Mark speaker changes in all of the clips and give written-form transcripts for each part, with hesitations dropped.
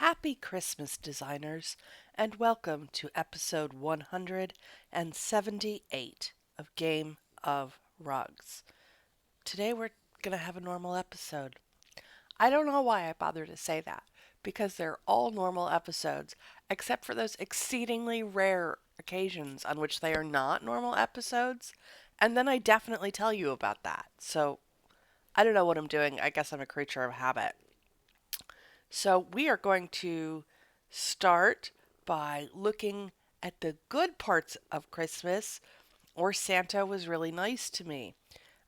Speaker 1: Happy Christmas, designers, and welcome to episode 178 of Game of Rugs. Today we're going to have a normal episode. I don't know why I bother to say that, because they're all normal episodes, except for those exceedingly rare occasions on which they are not normal episodes, and then I definitely tell you about that. So I don't know what I'm doing. I guess I'm a creature of habit. So we are going to start by looking at the good parts of Christmas, or Santa was really nice to me.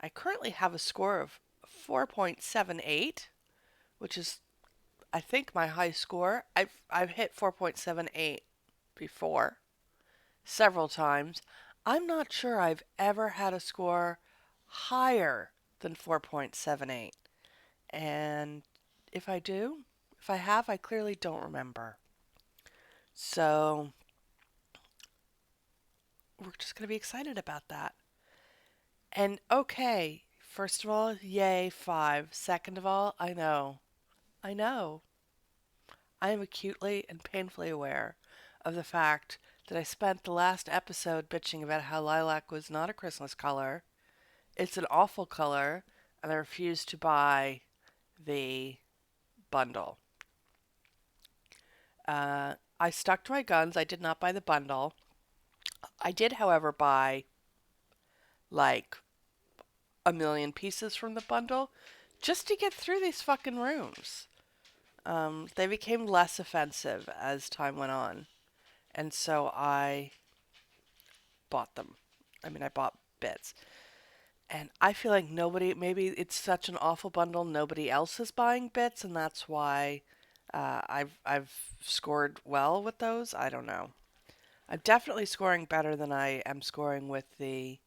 Speaker 1: I currently have a score of 4.78, which is, I think, my high score. I've hit 4.78 before, several times. I'm not sure I've ever had a score higher than 4.78. And if I do, if I have, I clearly don't remember. So we're just going to be excited about that. And okay, first of all, yay, 5. Second of all, I know, I am acutely and painfully aware of the fact that I spent the last episode bitching about how lilac was not a Christmas color. It's an awful color, and I refuse to buy the bundle. I stuck to my guns. I did not buy the bundle. I did, however, buy like a million pieces from the bundle just to get through these fucking rooms. They became less offensive as time went on, and so I bought them. I bought bits. And I feel like maybe it's such an awful bundle, nobody else is buying bits, and that's why I've scored well with those. I don't know. I'm definitely scoring better than I am scoring with the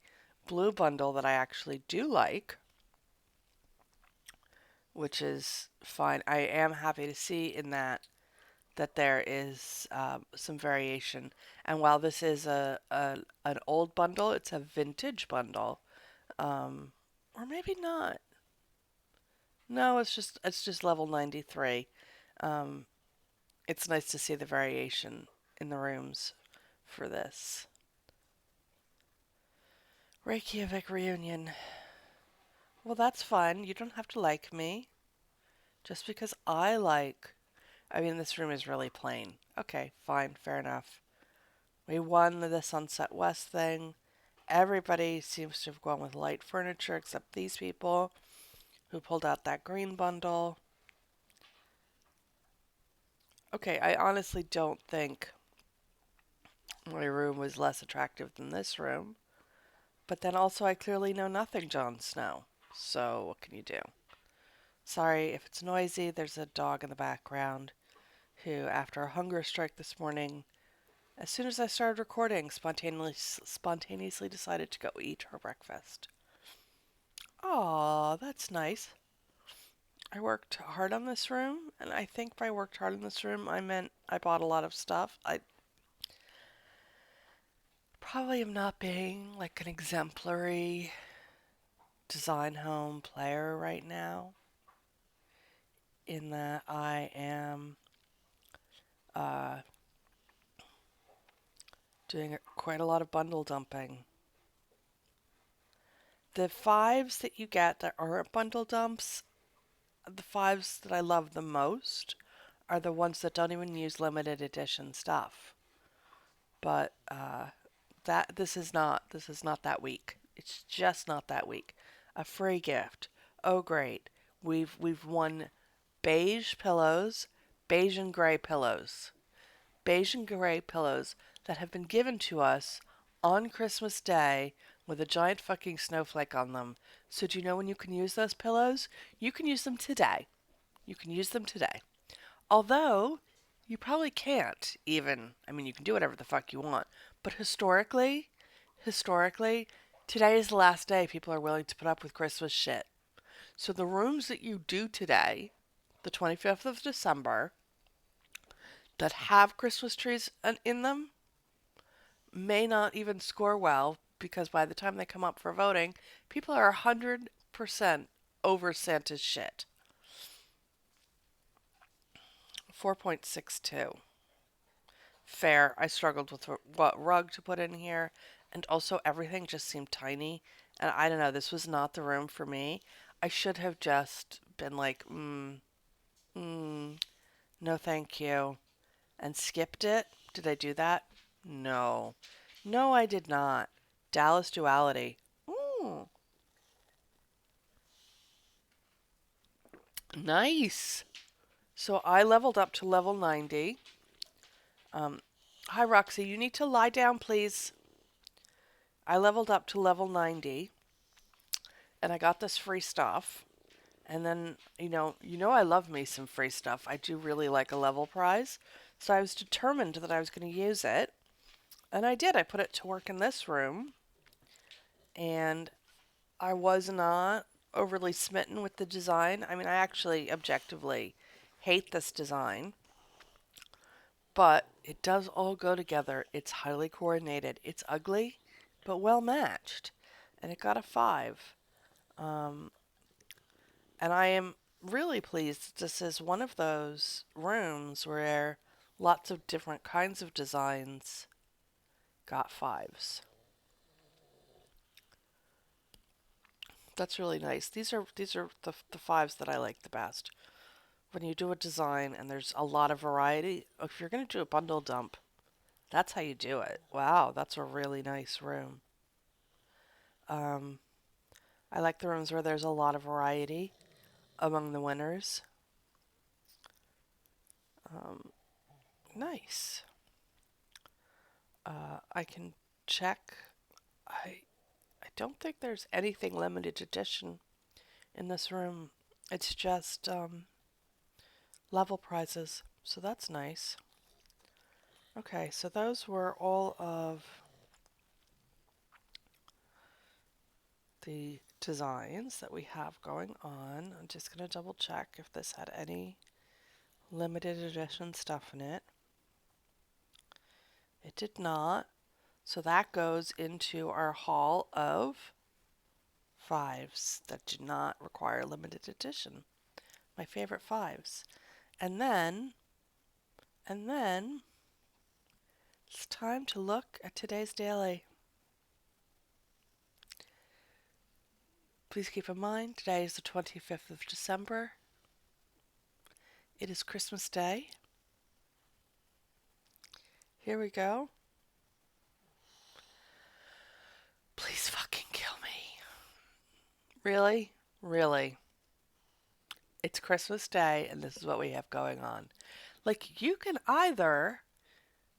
Speaker 1: blue bundle that I actually do like, which is fine. I am happy to see in that there is some variation. And while this is an old bundle, it's a vintage bundle, or maybe not. No, it's just level 93. Um, it's nice to see the variation in the rooms for this Reykjavik reunion. Well, that's fun. You don't have to like me just because I like. This room is really plain. Okay, fine, fair enough. We won the Sunset West thing. Everybody seems to have gone with light furniture except these people who pulled out that green bundle. Okay, I honestly don't think my room was less attractive than this room. But then also, I clearly know nothing Jon Snow. So, what can you do? Sorry if it's noisy. There's a dog in the background who, after a hunger strike this morning, as soon as I started recording, spontaneously decided to go eat her breakfast. Aw, that's nice. I worked hard on this room, and I think by worked hard on this room, I meant I bought a lot of stuff. I probably am not being like an exemplary design home player right now, in that I am uh, doing quite a lot of bundle dumping. The fives that you get that aren't bundle dumps, the fives that I love the most are the ones that don't even use limited edition stuff. But that this is not that week. It's just not that week. A free gift. Oh great. We've won beige pillows, beige and gray pillows. Beige and gray pillows that have been given to us on Christmas Day with a giant fucking snowflake on them. So do you know when you can use those pillows? You can use them today. You can use them today. Although, you probably can't even. You can do whatever the fuck you want. But historically, today is the last day people are willing to put up with Christmas shit. So the rooms that you do today, the 25th of December, that have Christmas trees in them, may not even score well because by the time they come up for voting, people are 100% over Santa's shit. 4.62. Fair. I struggled with what rug to put in here, and also everything just seemed tiny. And I don't know, this was not the room for me. I should have just been like, no thank you, and skipped it. Did I do that? No. No, I did not. Dallas duality. Ooh, nice. So I leveled up to level 90. Um, Hi, Roxy. You need to lie down, please. I leveled up to level 90, and I got this free stuff. And then, I love me some free stuff. I do really like a level prize. So I was determined that I was going to use it. And I did. I put it to work in this room. And I was not overly smitten with the design. I mean, I actually objectively hate this design. But it does all go together. It's highly coordinated. It's ugly, but well matched. And it got a 5. Um, and I am really pleased. This is one of those rooms where lots of different kinds of designs got 5s. That's really nice. These are the 5s that I like the best. When you do a design and there's a lot of variety, if you're going to do a bundle dump, that's how you do it. Wow, that's a really nice room. Um, I like the rooms where there's a lot of variety among the winners. Um, nice. I can check. I I don't think there's anything limited edition in this room. It's just level prizes, so that's nice. Okay, so those were all of the designs that we have going on. I'm just going to double check if this had any limited edition stuff in it. It did not. So that goes into our haul of 5s that do not require limited edition. My favorite 5s. And then it's time to look at today's daily. Please keep in mind, today is the 25th of December. It is Christmas Day. Here we go. Please fucking kill me. Really? Really? It's Christmas Day and this is what we have going on. Like you can either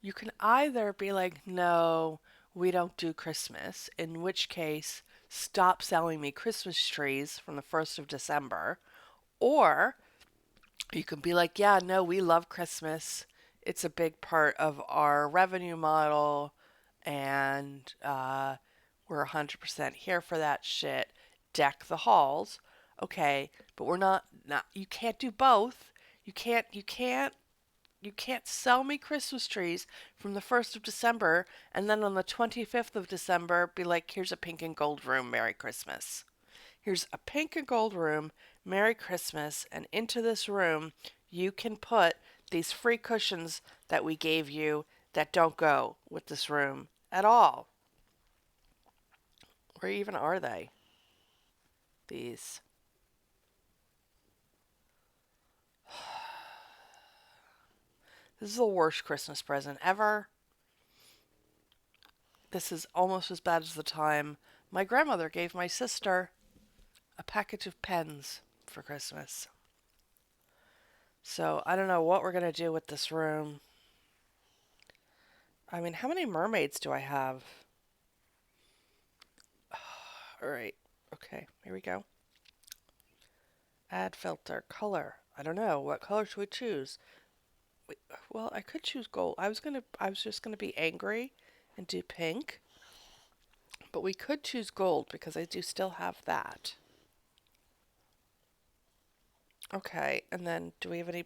Speaker 1: be like, "No, we don't do Christmas," in which case stop selling me Christmas trees from the 1st of December, or you can be like, "Yeah, no, we love Christmas. It's a big part of our revenue model and we're 100% here for that shit. Deck the halls." Okay, but we're not you can't do both. You can't sell me Christmas trees from the 1st of December and then on the 25th of December be like, "Here's a pink and gold room, Merry Christmas." Here's a pink and gold room, Merry Christmas, and into this room you can put these free cushions that we gave you that don't go with this room at all. Where even are they? These. This is the worst Christmas present ever. This is almost as bad as the time my grandmother gave my sister a package of pens for Christmas. So I don't know what we're going to do with this room. I mean, how many mermaids do I have? All right. Okay, here we go. Add filter. Color. I don't know. What color should we choose? Wait, well, I could choose gold. I was just gonna be angry and do pink. But we could choose gold because I do still have that. Okay, and then do we have any...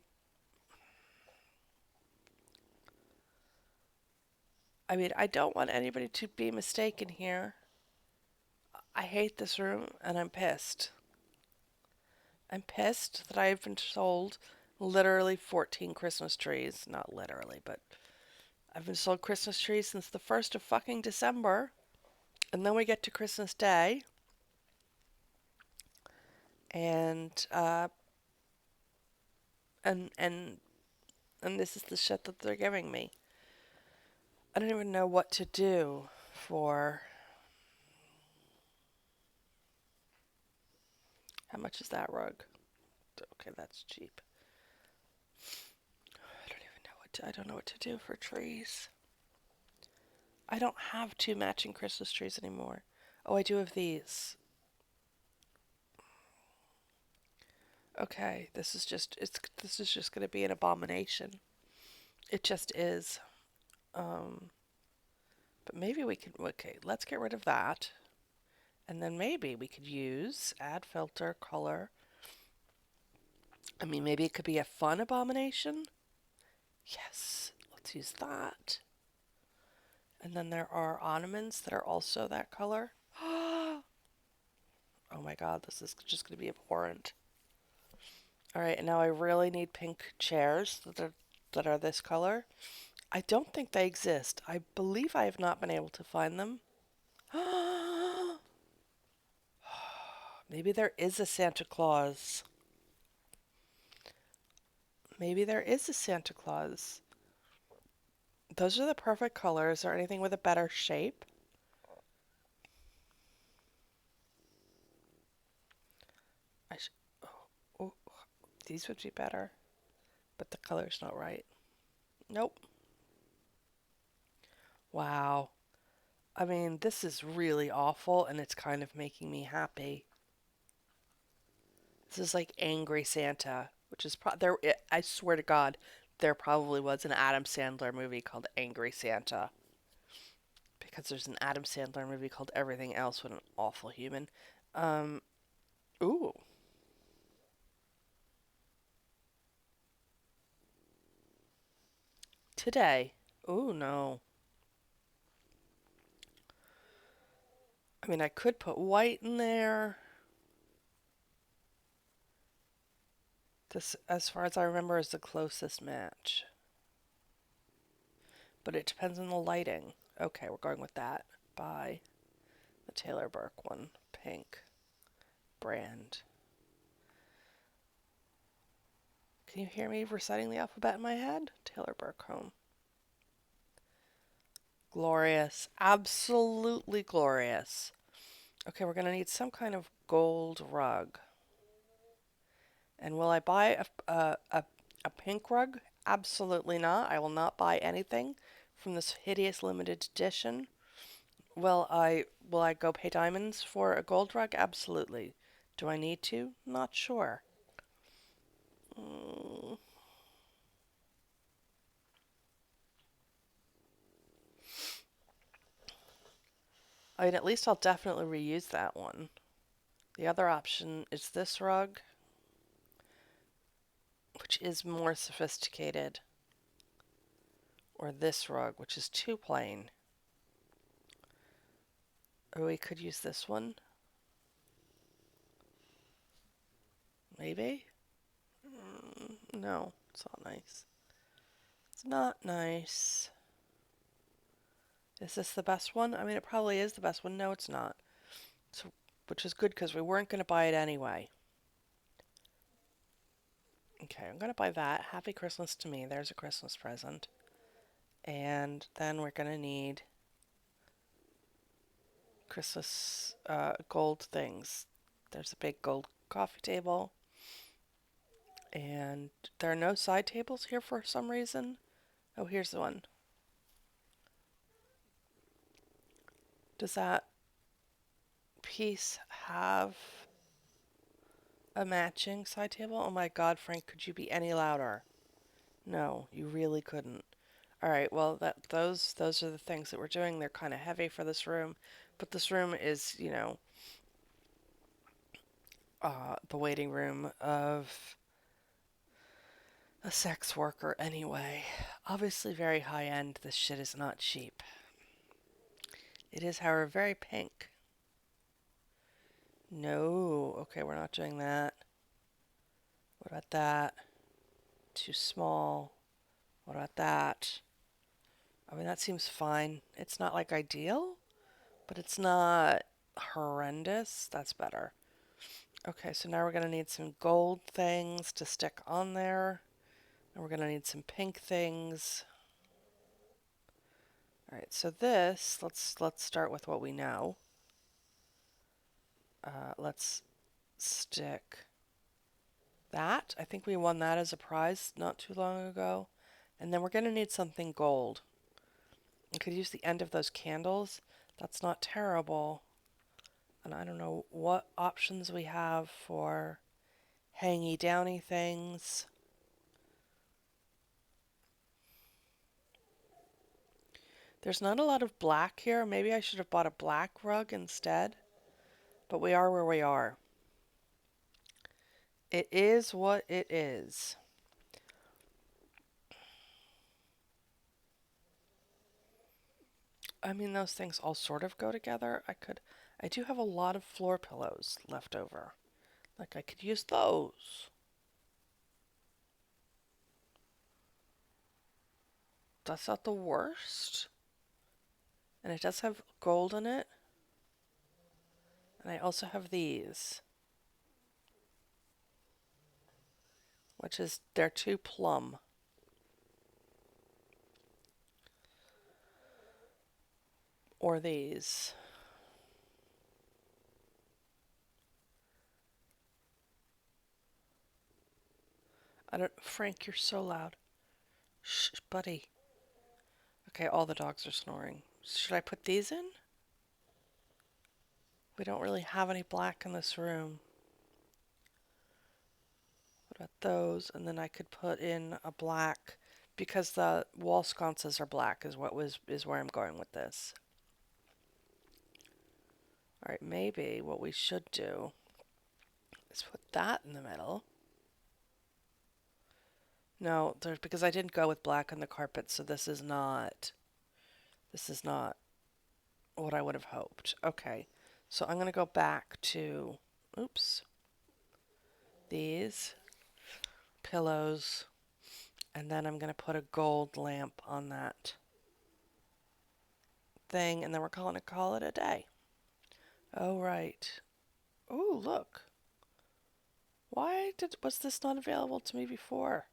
Speaker 1: I mean, I don't want anybody to be mistaken here. I hate this room and I'm pissed. I'm pissed that I've been told literally 14 Christmas trees. Not literally, but I've installed Christmas trees since the 1st of fucking December. And then we get to Christmas Day, and and and and this is the shit that they're giving me. I don't even know what to do for. How much is that rug? Okay, that's cheap. I don't know what to do for trees. I don't have two matching Christmas trees anymore. Oh, I do have these. Okay, this is just going to be an abomination. It just is. Um, but maybe we could. Okay, let's get rid of that, and then maybe we could use add filter color. I mean, maybe it could be a fun abomination. Yes, let's use that. And then there are ornaments that are also that color. Oh my god, this is just going to be abhorrent. All right, and now I really need pink chairs that are this color. I don't think they exist. I believe I have not been able to find them. Maybe there is a Santa Claus. Maybe there is a Santa Claus. Those are the perfect colors. Is there anything with a better shape? I sh- oh, these would be better, but the color's not right. Nope. Wow. I mean, this is really awful, and it's kind of making me happy. This is like Angry Santa, which is there. I swear to God, there probably was an Adam Sandler movie called Angry Santa, because there's an Adam Sandler movie called Everything Else with an awful human. Um, ooh, today. Ooh, no. I mean, I could put white in there. This, as far as I remember, is the closest match. But it depends on the lighting. Okay, we're going with that. Buy the Taylor Burke one. Pink. Brand. Can you hear me reciting the alphabet in my head? Taylor Burke Home. Glorious. Absolutely glorious. Okay, we're going to need some kind of gold rug. And will I buy a pink rug? Absolutely not. I will not buy anything from this hideous limited edition. Will I go pay diamonds for a gold rug? Absolutely. Do I need to? Not sure. Mm, I mean, at least I'll definitely reuse that one. The other option is this rug, which is more sophisticated, or this rug, which is too plain. Or we could use this one, maybe? No, it's not nice. It's not nice. Is this the best one? I mean, it probably is the best one. No, it's not. So, which is good because we weren't going to buy it anyway. Okay, I'm going to buy that. Happy Christmas to me. There's a Christmas present. And then we're going to need Christmas gold things. There's a big gold coffee table. And there are no side tables here for some reason. Oh, here's the one. Does that piece have a matching side table? Oh my god, Frank, could you be any louder? No, you really couldn't. All right, well those are the things that we're doing. They're kind of heavy for this room, but this room is, the waiting room of a sex worker anyway. Obviously very high end. This shit is not cheap. It is, however, very pink. No. Okay, we're not doing that. What about that? too small. What about that? I mean, that seems fine. It's not like ideal, but it's not horrendous. That's better. Okay, so now we're going to need some gold things to stick on there. And we're going to need some pink things. All right, so this, let's start with what we know. Let's stick that. I think we won that as a prize not too long ago. And then we're going to need something gold. We could use the end of those candles. That's not terrible. And I don't know what options we have for hangy downy things. There's not a lot of black here. Maybe I should have bought a black rug instead. But we are where we are. It is what it is. I mean, those things all sort of go together. I do have a lot of floor pillows left over. Like, I could use those. That's not the worst. And it does have gold in it. And I also have these, which is, they're too plum. Or these. I don't, Frank, you're so loud. Shh, buddy. Okay, all the dogs are snoring. Should I put these in? We don't really have any black in this room. What about those? And then I could put in a black because the wall sconces are black is where I'm going with this. All right, maybe what we should do is put that in the middle. No, there's because I didn't go with black on the carpet, so this is not what I would have hoped. Okay. So I'm going to go back to oops. These pillows, and then I'm going to put a gold lamp on that thing, and then we're going to call it a day. Oh, right. Oh, look. Was this not available to me before?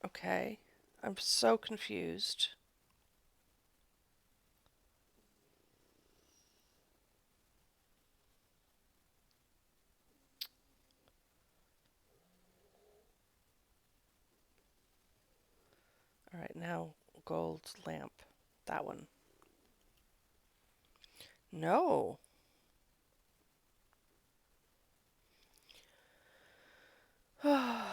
Speaker 1: Okay. I'm so confused. All right, now gold lamp. That one. No. I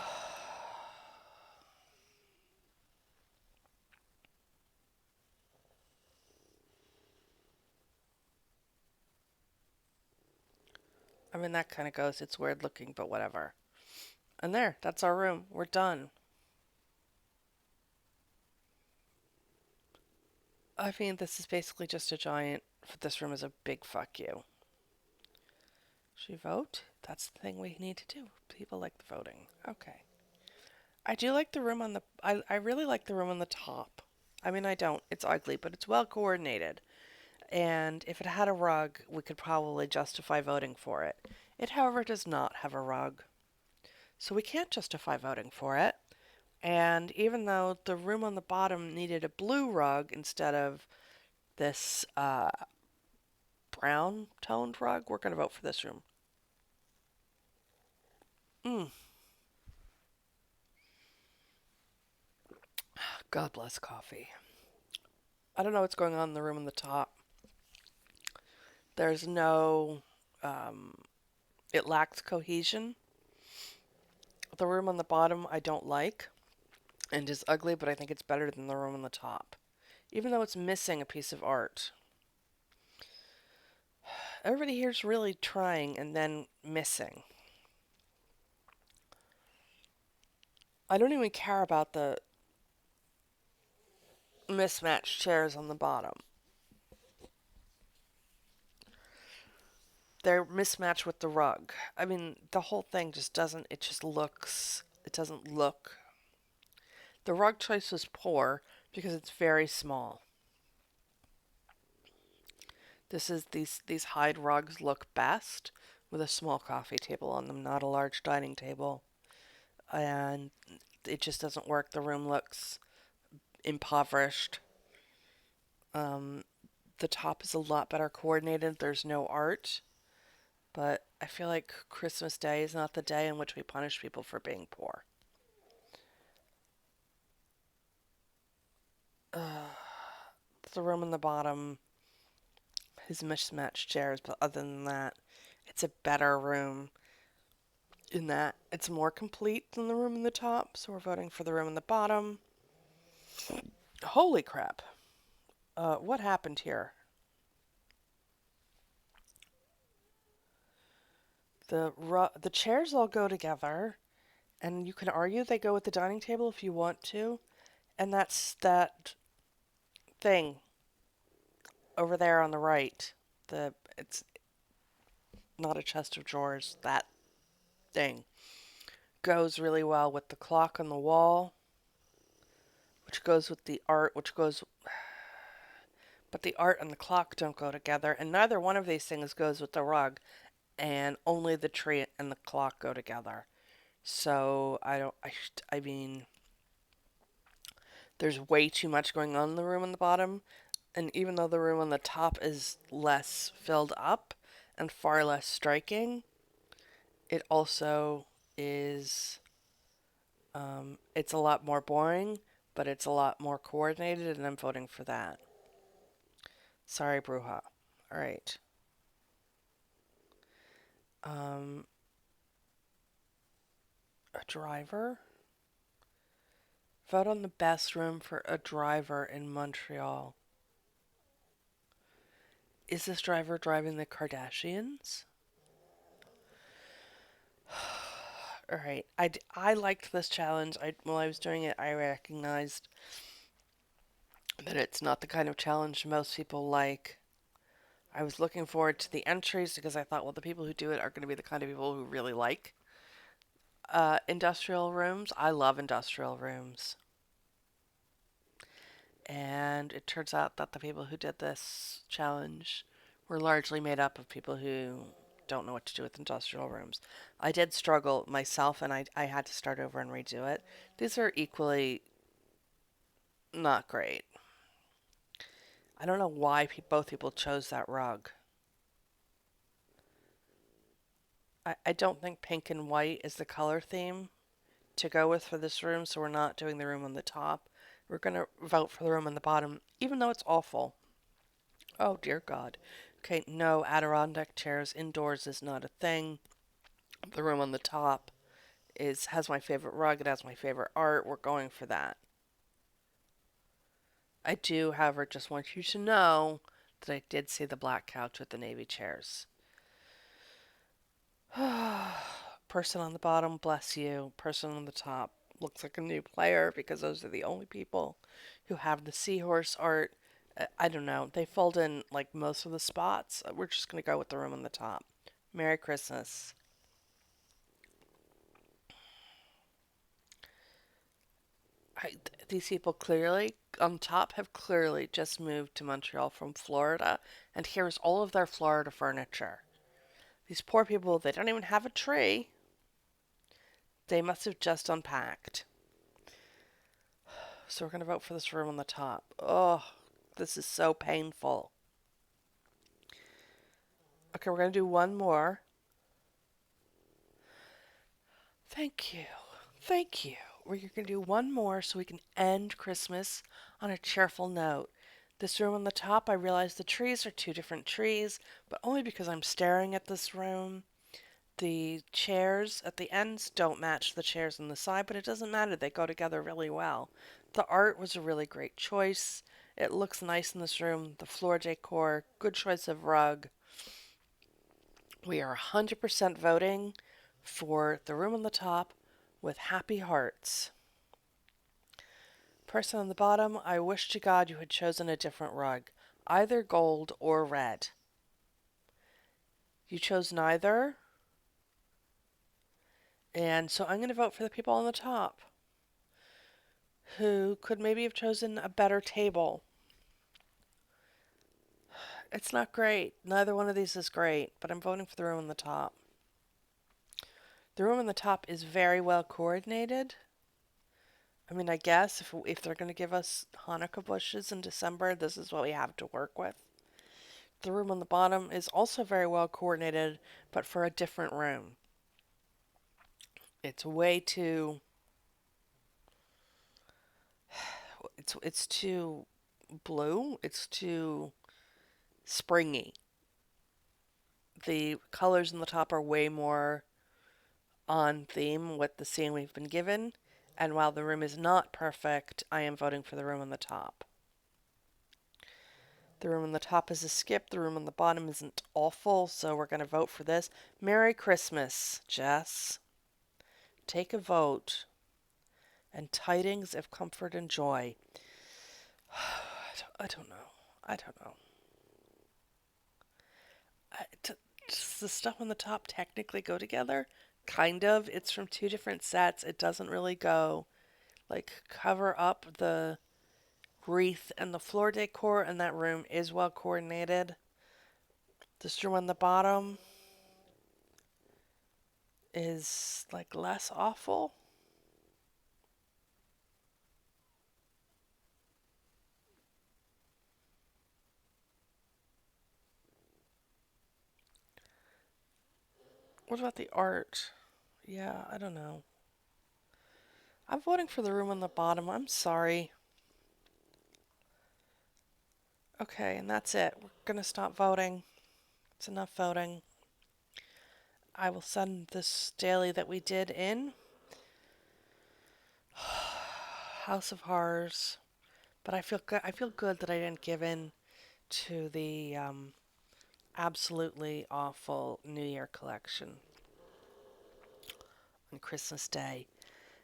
Speaker 1: mean, that kind of goes. It's weird looking, but whatever. And there, that's our room. We're done. I mean, this is basically just a giant. This room is a big fuck you. Should we vote? That's the thing we need to do. People like the voting. Okay. I do like the room on the. I really like the room on the top. I mean, I don't. It's ugly, but it's well coordinated. And if it had a rug, we could probably justify voting for it. It, however, does not have a rug. So we can't justify voting for it. And even though the room on the bottom needed a blue rug instead of this brown toned rug, we're going to vote for this room. Mm. God bless coffee. I don't know what's going on in the room on the top. There's no, it lacks cohesion. The room on the bottom I don't like and is ugly, but I think it's better than the room on the top. Even though it's missing a piece of art. Everybody here's really trying and then missing. I don't even care about the mismatched chairs on the bottom. They're mismatched with the rug. I mean, the whole thing just doesn't, it just looks it doesn't look. The rug choice was poor because it's very small. These hide rugs look best with a small coffee table on them, not a large dining table. And it just doesn't work. The room looks impoverished. Um, the top is a lot better coordinated. There's no art, but I feel like Christmas Day is not the day in which we punish people for being poor. The room in the bottom has mismatched chairs, but other than that, it's a better room in that it's more complete than the room in the top. So we're voting for the room in the bottom. Holy crap. What happened here? The chairs all go together, and you can argue they go with the dining table if you want to. And that's that thing over there on the right. It's not a chest of drawers. That thing goes really well with the clock on the wall, which goes with the art, which goes, but the art and the clock don't go together, and neither one of these things goes with the rug, and only the tree and the clock go together. So I don't, I mean, there's way too much going on in the room on the bottom, and even though the room on the top is less filled up and far less striking, it also is, it's a lot more boring, but it's a lot more coordinated, and I'm voting for that. Sorry, Bruja. All right. Um, a driver? Vote on the best room for a driver in Montreal. Is this driver driving the Kardashians? All right. I liked this challenge. While I was doing it, I recognized that it's not the kind of challenge most people like. I was looking forward to the entries because I thought, well, the people who do it are going to be the kind of people who really like industrial rooms. I love industrial rooms. And it turns out that the people who did this challenge were largely made up of people who don't know what to do with industrial rooms. I did struggle myself, and I had to start over and redo it. These are equally not great. I don't know why both people chose that rug. I don't think pink and white is the color theme to go with for this room, so we're not doing the room on the top. We're going to vote for the room on the bottom, even though it's awful. Oh, dear God. Okay, no, Adirondack chairs indoors is not a thing. The room on the top has my favorite rug. It has my favorite art. We're going for that. I do, however, just want you to know that I did see the black couch with the navy chairs. Person on the bottom, bless you. Person on the top looks like a new player because those are the only people who have the seahorse art. I don't know. They filled in like most of the spots. We're just going to go with the room on the top. Merry Christmas. These people clearly, on top, have clearly just moved to Montreal from Florida, and here's all of their Florida furniture. These poor people, they don't even have a tree. They must have just unpacked. So we're going to vote for this room on the top. Oh, this is so painful. Okay, we're going to do one more. Thank you. Thank you. We're going to do one more so we can end Christmas on a cheerful note. This room on the top, I realize the trees are two different trees, but only because I'm staring at this room. The chairs at the ends don't match the chairs on the side, but it doesn't matter. They go together really well. The art was a really great choice. It looks nice in this room. The floor decor, good choice of rug. We are 100% voting for the room on the top with happy hearts. Person on the bottom, I wish to God you had chosen a different rug, either gold or red. You chose neither. And so I'm going to vote for the people on the top who could maybe have chosen a better table. It's not great. Neither one of these is great, but I'm voting for the room on the top. The room on the top is very well coordinated. I mean, I guess if they're going to give us Hanukkah bushes in December, this is what we have to work with. The room on the bottom is also very well coordinated, but for a different room. It's way too it's too blue. It's too springy. The colors on the top are way more on theme with the scene we've been given. And while the room is not perfect, I am voting for the room on the top. The room on the top is a skip. The room on the bottom isn't awful, so we're going to vote for this. Merry Christmas, Jess. Take a vote. And tidings of comfort and joy. I don't know. I don't know. Does the stuff on the top technically go together? Kind of. It's from two different sets. It doesn't really go. Like, cover up the wreath and the floor decor, and that room is well coordinated. This room on the bottom is like less awful. What about the art? Yeah, I don't know. I'm voting for the room on the bottom. I'm sorry. Okay, and that's it. We're gonna stop voting. It's enough voting. I will send this daily that we did in House of Horrors, but I feel good. I feel good that I didn't give in to the absolutely awful New Year collection on Christmas Day.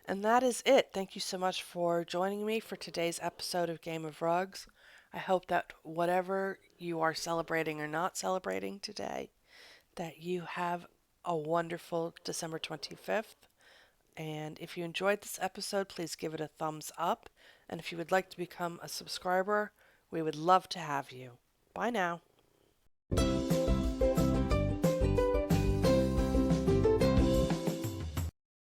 Speaker 1: And that is it. Thank you so much for joining me for today's episode of Game of Rugs. I hope that whatever you are celebrating or not celebrating today, that you have a wonderful December 25th. And if you enjoyed this episode, please give it a thumbs up. And if you would like to become a subscriber, we would love to have you. Bye now.